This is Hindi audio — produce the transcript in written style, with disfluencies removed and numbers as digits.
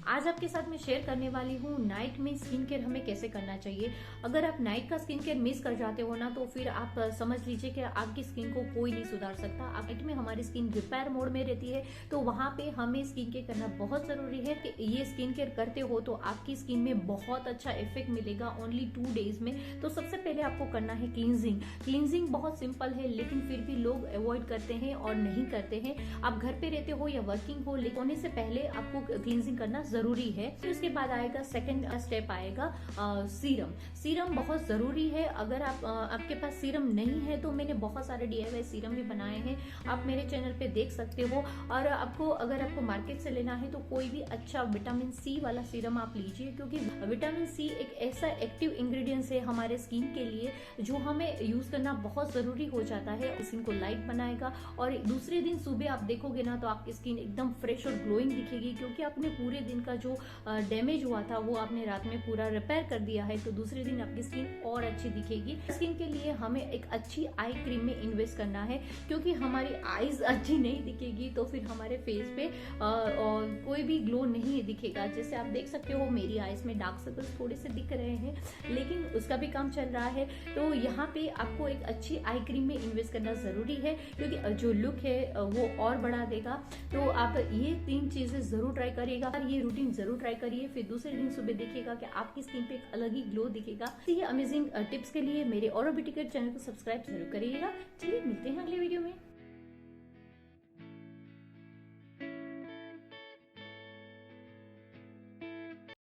आज आपके साथ मैं शेयर करने वाली हूँ नाइट में स्किन केयर हमें कैसे करना चाहिए। अगर आप नाइट का स्किन केयर मिस कर जाते हो ना, तो फिर आप समझ लीजिए कि आपकी स्किन को कोई नहीं सुधार सकता। आप नाइट में हमारी स्किन रिपेयर मोड में रहती है, तो वहां पे हमें स्किन केयर करना बहुत जरूरी है कि ये स्किन केयर करते हो तो आपकी स्किन में बहुत अच्छा इफेक्ट मिलेगा ओनली 2 डेज में। तो सबसे पहले आपको करना है क्लींजिंग। क्लींजिंग बहुत सिंपल है, लेकिन फिर भी लोग अवॉइड करते हैं और नहीं करते हैं। आप घर पे रहते हो या वर्किंग हो, लेकिन होने से पहले आपको क्लींजिंग करना जरूरी है। फिर उसके बाद आएगा सेकंड स्टेप आएगा सीरम। सीरम बहुत जरूरी है। अगर आपके पास सीरम नहीं है तो मैंने बहुत सारे DIY सीरम भी बनाए हैं, आप मेरे चैनल पे देख सकते हो। और अगर आपको मार्केट से लेना है तो कोई भी अच्छा विटामिन C वाला सीरम आप लीजिए, क्योंकि विटामिन C एक ऐसा एक्टिव इंग्रेडिएंट्स है हमारे स्किन के लिए जो हमें यूज करना बहुत जरूरी हो जाता है। स्किन को लाइट बनाएगा और दूसरे दिन सुबह आप देखोगे ना तो आपकी स्किन एकदम फ्रेश और ग्लोइंग दिखेगी, क्योंकि आपने पूरे दिन का जो डैमेज हुआ था वो आपने रात में पूरा रिपेयर कर दिया है। तो दूसरे दिन आपकी स्किन और अच्छी दिखेगी। स्किन के लिए हमें एक अच्छी आई क्रीम में इन्वेस्ट करना है, क्योंकि हमारी आईज अच्छी नहीं दिखेगी तो फिर हमारे फेस पे कोई भी ग्लो नहीं दिखेगा। जैसे आप देख सकते हो मेरी आईज में डार्क सर्कल्स थोड़े से दिख रहे हैं, लेकिन उसका भी काम चल रहा है। तो यहाँ पे आपको एक अच्छी आई क्रीम में इन्वेस्ट करना जरूरी है, क्योंकि जो लुक है वो और बढ़ा देगा। तो आप ये 3 चीजें जरूर ट्राई करिएगा, ये रूटीन जरूर ट्राई करिए। फिर दूसरे दिन सुबह देखिएगा कि आपकी स्किन पे एक अलग ही ग्लो दिखेगा। ये अमेजिंग टिप्स के लिए मेरे और ब्यूटी केयर चैनल को सब्सक्राइब जरूर करिएगा। चलिए मिलते हैं अगले वीडियो में।